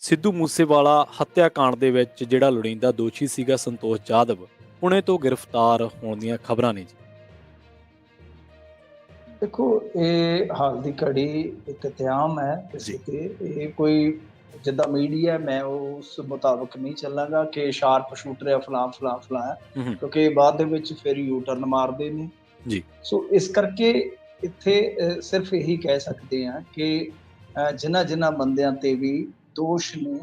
ਸਿੱਧੂ ਮੂਸੇਵਾਲਾ ਹੱਤਿਆਕਾਂਡ ਦੇ ਵਿੱਚ ਜਿਹੜਾ ਲੋੜੀਂਦਾ ਦੋਸ਼ੀ ਸੀਗਾ ਸੰਤੋਸ਼ ਜਾਧਵ, ਪੁਣੇ ਤੋਂ ਗ੍ਰਿਫਤਾਰ ਹੋਣ ਦੀਆਂ ਖਬਰਾਂ ਨੇ ਜੀ। देखो, ये हाल ਦੀ ਘੜੀ ਇੱਕ ਇਤਿਹਾਮ ਹੈ ਕਿਸੇ ਤੇ। ਇਹ ਕੋਈ ਜਿੱਦਾਂ ਮੀਡੀਆ ਮੈਂ ਉਸ ਮੁਤਾਬਕ ਨਹੀਂ ਚੱਲਾਂਗਾ ਕਿ ਸ਼ਾਰਪ ਸ਼ੂਟਰ ਹੈ ਫਲਾਂ ਫਲਾਂ ਫਲਾਂ ਹੈ, ਕਿਉਂਕਿ ਬਾਅਦ ਦੇ ਵਿੱਚ ਫਿਰ ਯੂ ਟਰਨ ਮਾਰਦੇ ਨੇ ਜੀ। ਸੋ ਇਸ ਕਰਕੇ ਇੱਥੇ ਸਿਰਫ ਇਹੀ ਕਹਿ ਸਕਦੇ ਹਾਂ ਕਿ ਜਿਨ੍ਹਾਂ ਬੰਦਿਆਂ ਤੇ ਵੀ ਦੋਸ਼ ਨੇ,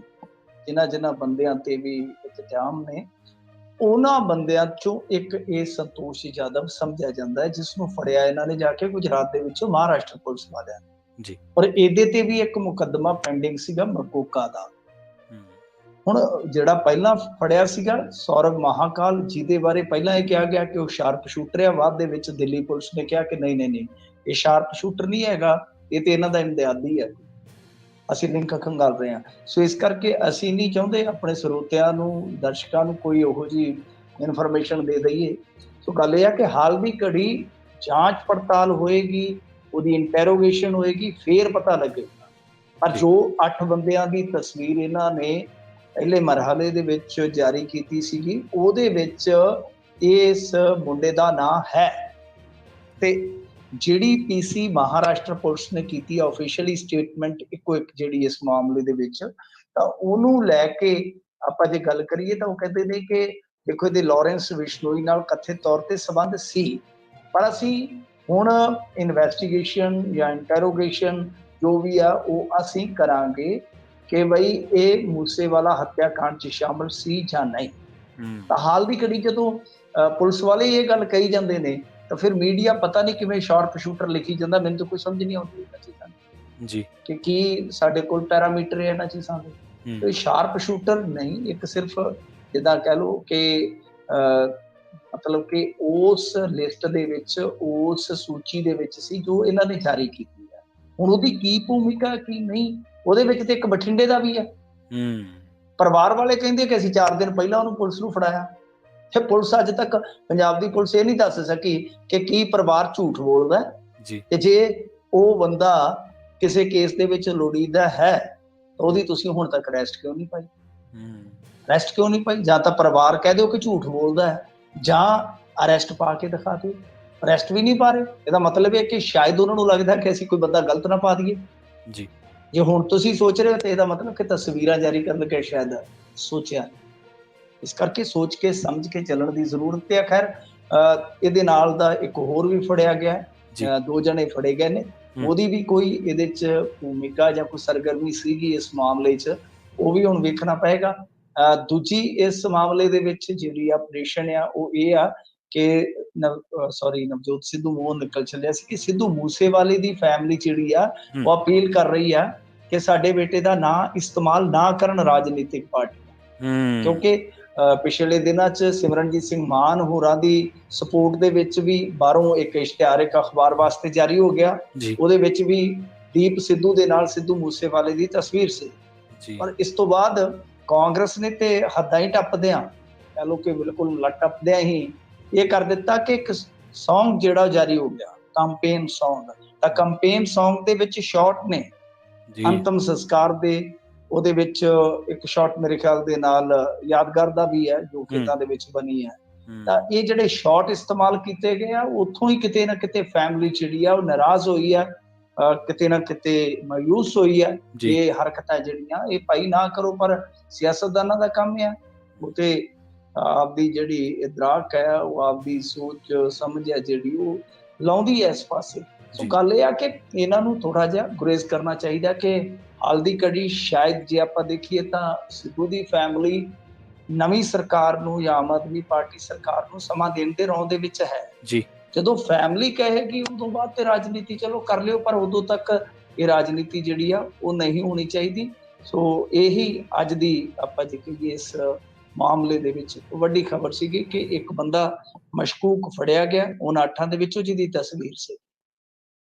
ਜਿਨ੍ਹਾਂ ਬੰਦਿਆਂ ਤੇ ਵੀ ਇਲਜ਼ਾਮ ਨੇ, ਉਹਨਾਂ ਬੰਦਿਆਂ ਚੋਂ ਇੱਕ ਇਹ ਸੰਤੋਸ਼ ਜਾਧਵ ਸਮਝਿਆ ਜਾਂਦਾ ਹੈ, ਜਿਸ ਨੂੰ ਫੜਿਆ ਇਹਨਾਂ ਨੇ ਜਾ ਕੇ ਗੁਜਰਾਤ ਦੇ ਵਿੱਚੋਂ ਮਹਾਰਾਸ਼ਟਰ ਪੁਲਿਸ ਵਾਲਿਆਂ ਨੇ ਜੀ। ਔਰ ਇਹਦੇ ਤੇ ਵੀ ਇੱਕ ਮੁਕੱਦਮਾ ਪੈਂਡਿੰਗ ਸੀਗਾ ਮਕੋਕਾ ਦਾ। ਹੁਣ ਜਿਹੜਾ ਪਹਿਲਾਂ ਫੜਿਆ ਸੀਗਾ ਸੌਰਵ ਮਹਾਕਾਲ, ਜਿਹਦੇ ਬਾਰੇ ਪਹਿਲਾਂ ਇਹ ਕਿਹਾ ਗਿਆ ਕਿ ਉਹ ਸ਼ਾਰਪ ਸ਼ੂਟਰ ਹੈ, ਬਾਅਦ ਦੇ ਵਿੱਚ ਦਿੱਲੀ ਪੁਲਿਸ ਨੇ ਕਿਹਾ ਕਿ ਨਹੀਂ ਇਹ ਸ਼ਾਰਪ ਸ਼ੂਟਰ ਨਹੀਂ ਹੈਗਾ, ਇਹ ਤੇ ਇਹਨਾਂ ਦਾ ਇਮਤਿਆਜ਼ੀ ਹੈ, ਅਸੀਂ ਲਿੰਕ ਖੰਗਾਲ ਰਹੇ ਹਾਂ। ਸੋ ਇਸ ਕਰਕੇ ਅਸੀਂ ਨਹੀਂ ਚਾਹੁੰਦੇ ਆਪਣੇ ਸਰੋਤਿਆਂ ਨੂੰ, ਦਰਸ਼ਕਾਂ ਨੂੰ ਕੋਈ ਉਹੋ ਜਿਹੀ ਇਨਫੋਰਮੇਸ਼ਨ ਦੇ ਦਈਏ। ਸੋ ਗੱਲ ਇਹ ਆ ਕਿ ਹਾਲ ਦੀ ਘੜੀ ਜਾਂਚ ਪੜਤਾਲ ਹੋਏਗੀ, ਉਹਦੀ ਇੰਟੈਰੋਗੇਸ਼ਨ ਹੋਏਗੀ, ਫੇਰ ਪਤਾ ਲੱਗੇਗਾ। ਪਰ ਜੋ 8 ਬੰਦਿਆਂ ਦੀ ਤਸਵੀਰ ਇਹਨਾਂ ਨੇ ਪਹਿਲੇ ਮਰਹਲੇ ਦੇ ਵਿੱਚ ਜਾਰੀ ਕੀਤੀ ਸੀਗੀ, ਉਹਦੇ ਵਿੱਚ ਇਸ ਮੁੰਡੇ ਦਾ ਨਾਂ ਹੈ। ਤੇ ਜਿਹੜੀ ਪੀਸੀ ਮਹਾਰਾਸ਼ਟਰ ਪੁਲਿਸ ਨੇ ਕੀਤੀ ਆਫੀਸ਼ੀਅਲੀ ਸਟੇਟਮੈਂਟ ਇੱਕੋ ਇੱਕ ਜਿਹੜੀ ਇਸ ਮਾਮਲੇ ਦੇ ਵਿੱਚ, ਤਾਂ ਉਹਨੂੰ ਲੈ ਕੇ ਆਪਾਂ ਜੇ ਗੱਲ ਕਰੀਏ ਤਾਂ ਉਹ ਕਹਿੰਦੇ ਨੇ ਕਿ ਦੇਖੋ ਇਹਦੇ ਲਾਰੈਂਸ ਬਿਸ਼ਨੋਈ ਨਾਲ ਕਥਿਤ ਤੌਰ ਤੇ ਸੰਬੰਧ ਸੀ, ਪਰ ਅਸੀਂ ਹੁਣ ਇਨਵੈਸਟੀਗੇਸ਼ਨ ਜਾਂ ਇੰਟਰੋਗੇਸ਼ਨ ਜੋ ਵੀ ਆ ਉਹ ਅਸੀਂ ਕਰਾਂਗੇ ਕਿ ਬਈ ਇਹ ਮੂਸੇਵਾਲਾ ਹੱਤਿਆਕਾਂਡ 'ਚ ਸ਼ਾਮਲ ਸੀ ਜਾਂ ਨਹੀਂ। ਤਾਂ ਹਾਲ ਦੀ ਘੜੀ ਜਦੋਂ ਪੁਲਿਸ ਵਾਲੇ ਇਹ ਗੱਲ ਕਹੀ ਜਾਂਦੇ ਨੇ ਤਾਂ ਫਿਰ ਮੀਡੀਆ ਪਤਾ ਨਹੀਂ ਕਿਵੇਂ ਸ਼ਾਰਪ ਸ਼ੂਟਰ ਲਿਖੀ ਜਾਂਦਾ। ਮੈਨੂੰ ਤਾਂ ਕੋਈ ਸਮਝ ਨਹੀਂ ਆਉਂਦੀ ਇਹਨਾਂ ਚੀਜ਼ਾਂ ਜੀ ਕਿ ਕੀ ਸਾਡੇ ਕੋਲ ਪੈਰਾਮੀਟਰ ਹੈ ਇਹਨਾਂ ਚੀਜ਼ਾਂ ਦੇ। ਤੇ ਸ਼ਾਰਪ ਸ਼ੂਟਰ ਨਹੀਂ, ਇੱਕ ਸਿਰਫ ਜਿੱਦਾਂ ਕਹਿ ਲਓ ਕਿ ਮਤਲਬ ਕਿ ਉਸ ਲਿਸਟ ਦੇ ਵਿੱਚ, ਉਸ ਸੂਚੀ ਦੇ ਵਿੱਚ ਸੀ ਜੋ ਇਹਨਾਂ ਨੇ ਜਾਰੀ ਕੀਤੀ ਹੈ। ਹੁਣ ਉਹਦੀ ਕੀ ਭੂਮਿਕਾ ਕੀ ਨਹੀਂ, ਉਹਦੇ ਵਿੱਚ ਤੇ ਇੱਕ ਬਠਿੰਡੇ ਦਾ ਵੀ ਹੈ। ਪਰਿਵਾਰ ਵਾਲੇ ਕਹਿੰਦੇ ਕਿ ਅਸੀਂ 4 ਦਿਨ ਪਹਿਲਾਂ ਉਹਨੂੰ ਪੁਲਿਸ ਨੂੰ ਫੜਾਇਆ, ਤੇ ਪੁਲਿਸ ਅੱਜ ਤੱਕ, ਪੰਜਾਬ ਦੀ ਪੁਲਿਸ ਇਹ ਨਹੀਂ ਦੱਸ ਸਕੀ ਕਿ ਕੀ ਪਰਿਵਾਰ ਝੂਠ ਬੋਲਦਾ ਜੀ। ਤੇ ਜੇ ਉਹ ਬੰਦਾ ਕਿਸੇ ਕੇਸ ਦੇ ਵਿੱਚ ਲੋੜੀਂਦਾ ਹੈ ਤਾਂ ਉਹਦੀ ਤੁਸੀਂ ਹੁਣ ਤੱਕ ਅਰੈਸਟ ਕਿਉਂ ਨਹੀਂ ਪਾਈ? ਅਰੈਸਟ ਕਿਉਂ ਨਹੀਂ ਪਾਈ? ਜਾਂ ਤਾਂ ਪਰਿਵਾਰ ਕਹਿ ਦਿਓ ਕਿ ਝੂਠ ਬੋਲਦਾ ਹੈ, ਜਾਂ ਅਰੈਸਟ ਪਾ ਕੇ ਦਿਖਾ ਦਿਓ। ਅਰੈਸਟ ਵੀ ਨਹੀਂ ਪਾ ਰਹੇ, ਇਹਦਾ ਮਤਲਬ ਇਹ ਕਿ ਸ਼ਾਇਦ ਉਹਨਾਂ ਨੂੰ ਲੱਗਦਾ ਕਿ ਅਸੀਂ ਕੋਈ ਬੰਦਾ ਗਲਤ ਨਾ ਪਾ ਦਈਏ ਜੀ। ਜੇ ਹੁਣ ਤੁਸੀਂ ਸੋਚ ਰਹੇ ਹੋ ਤਾਂ ਇਹਦਾ ਮਤਲਬ ਕਿ ਤਸਵੀਰਾਂ ਜਾਰੀ ਕਰਨ ਲੱਗੇ ਸ਼ਾਇਦ ਸੋਚਿਆ। ਇਸ ਕਰਕੇ ਸੋਚ ਕੇ ਸਮਝ ਕੇ ਚੱਲਣ ਦੀ ਜ਼ਰੂਰਤ ਹੈ। ਖੈਰ ਇਹਦੇ ਨਾਲ ਦਾ ਇੱਕ ਹੋਰ ਵੀ ਫੜਿਆ ਗਿਆ, 2 ਜਣੇ ਫੜੇ ਗਏ ਨੇ, ਉਹਦੀ ਵੀ ਕੋਈ ਇਹਦੇ 'ਚ ਭੂਮਿਕਾ ਜਾਂ ਕੋਈ ਸਰਗਰਮੀ ਸੀਗੀ ਇਸ ਮਾਮਲੇ 'ਚ, ਉਹ ਵੀ ਹੁਣ ਵੇਖਣਾ ਪਏਗਾ। ਦੂਜੀ ਇਸ ਮਾਮਲੇ ਦੇ ਵਿੱਚ ਜਿਹੜੀ ਆਪਰੇਸ਼ਨ ਆ ਉਹ ਇਹ ਆ ਕਿ ਨਵਜੋਤ ਸਿੱਧੂ ਮੂੰਹੋਂ ਨਿਕਲ ਚੱਲਿਆ ਸੀ ਕਿ ਸਿੱਧੂ ਮੂਸੇਵਾਲੇ ਦੀ ਫੈਮਿਲੀ ਜਿਹੜੀ ਆ ਉਹ ਅਪੀਲ ਕਰ ਰਹੀ ਆ ਕਿ ਸਾਡੇ ਬੇਟੇ ਦਾ ਨਾਂ ਇਸਤੇਮਾਲ ਨਾ ਕਰਨ ਰਾਜਨੀਤਿਕ ਪਾਰਟੀਆਂ, ਕਿਉਂਕਿ ਪਿਛਲੇ ਦਿਨਾਂ 'ਚ ਸਿਮਰਨਜੀਤ ਸਿੰਘ ਮਾਨ ਹੋਰਾਂ ਦੀ ਸਪੋਰਟ ਦੇ ਵਿੱਚ ਵੀ ਬਾਹਰੋਂ ਇੱਕ ਇਸ਼ਤਿਹਾਰ ਇੱਕ ਅਖਬਾਰ ਵਾਸਤੇ ਜਾਰੀ ਹੋ ਗਿਆ, ਉਹਦੇ ਵਿੱਚ ਵੀ ਦੀਪ ਸਿੱਧੂ ਦੇ ਨਾਲ ਸਿੱਧੂ ਮੂਸੇਵਾਲੇ ਦੀ ਤਸਵੀਰ ਸੀ। ਪਰ ਇਸ ਤੋਂ ਬਾਅਦ ਕਾਂਗਰਸ ਨੇ ਤੇ ਹੱਦਾਂ ਹੀ ਟੱਪਦਿਆਂ, ਕਹਿ ਲਓ ਕਿ ਬਿਲਕੁਲ ਲੱਟ ਟੱਪਦਿਆਂ ਹੀ ਇਹ ਕਰ ਦਿੱਤਾ ਕਿ ਇੱਕ ਸੌਂਗ ਜਿਹੜਾ ਜਾਰੀ ਹੋ ਗਿਆ, ਕੰਪੇਨ ਸੌਂਗ। ਤਾਂ ਕੰਪੇਨ ਸੌਂਗ ਦੇ ਵਿੱਚ ਸ਼ਾਟ ਨੇ ਅੰਤਮ ਸੰਸਕਾਰ ਦੇ, ਉਹਦੇ ਵਿੱਚ ਇੱਕ ਸ਼ਾਟ ਮੇਰੇ ਖਿਆਲ ਦੇ ਨਾਲ ਯਾਦਗਾਰ ਦਾ ਵੀ ਹੈ ਜੋ ਖੇਤਾਂ ਦੇ ਵਿੱਚ ਬਣੀ ਹੈ। ਤਾਂ ਇਹ ਜਿਹੜੇ ਸ਼ਾਟ ਇਸਤੇਮਾਲ ਕੀਤੇ ਗਏ ਆ, ਉੱਥੋਂ ਹੀ ਕਿਤੇ ਨਾ ਕਿਤੇ ਫੈਮਿਲੀ ਜਿਹੜੀ ਆ ਉਹ ਨਾਰਾਜ਼ ਹੋਈ ਆ, ਕਿਤੇ ਨਾ ਕਿਤੇ ਮਾਯੂਸ ਹੋਈ ਆ। ਇਹ ਹਰਕਤਾਂ ਜਿਹੜੀਆਂ ਇਹ ਭਾਈ ਨਾ ਕਰੋ, ਪਰ ਸਿਆਸਤਦਾਨਾਂ ਦਾ ਕੰਮ ਆ, ਉਹ ਤੇ ਆਪਦੀ ਜਿਹੜੀ ਇਦਰਾਕ ਹੈ, ਉਹ ਆਪਦੀ ਸੋਚ ਸਮਝ ਹੈ ਜਿਹੜੀ ਉਹ ਲਾਉਂਦੀ ਹੈ ਇਸ ਪਾਸੇ। ਸੋ ਗੱਲ ਇਹ ਆ ਕਿ ਇਹਨਾਂ ਨੂੰ ਥੋੜਾ ਜਿਹਾ ਗੁਰੇਜ਼ ਕਰਨਾ ਚਾਹੀਦਾ ਕਿ ਹਾਲ ਦੀ ਘੜੀ ਸ਼ਾਇਦ ਜੇ ਆਪਾਂ ਦੇਖੀਏ ਤਾਂ ਸਿੱਧੂ ਦੀ ਫੈਮਿਲੀ ਨਵੀਂ ਸਰਕਾਰ ਨੂੰ ਜਾਂ ਆਮ ਆਦਮੀ ਪਾਰਟੀ ਸਰਕਾਰ ਨੂੰ ਸਮਾਂ ਦੇਣ ਦੇ ਰੌਂ ਦੇ ਵਿੱਚ ਹੈ ਜੀ। ਜਦੋਂ ਫੈਮਿਲੀ ਕਹੇਗੀ ਉਦੋਂ ਬਾਅਦ ਤੇ ਰਾਜਨੀਤੀ ਚਲੋ ਕਰ ਲਿਓ, ਪਰ ਉਦੋਂ ਤੱਕ ਇਹ ਰਾਜਨੀਤੀ ਜਿਹੜੀ ਆ ਉਹ ਨਹੀਂ ਹੋਣੀ ਚਾਹੀਦੀ। ਸੋ ਇਹੀ ਅੱਜ ਦੀ ਆਪਾਂ ਜੇ ਕਹੀਏ ਇਸ ਮਾਮਲੇ ਦੇ ਵਿੱਚ ਵੱਡੀ ਖਬਰ ਸੀਗੀ ਕਿ ਇੱਕ ਬੰਦਾ ਮਸ਼ਕੂਕ ਫੜਿਆ ਗਿਆ ਉਹਨਾਂ 8 ਦੇ ਵਿੱਚੋਂ ਜਿਹਦੀ ਤਸਵੀਰ ਸੀ।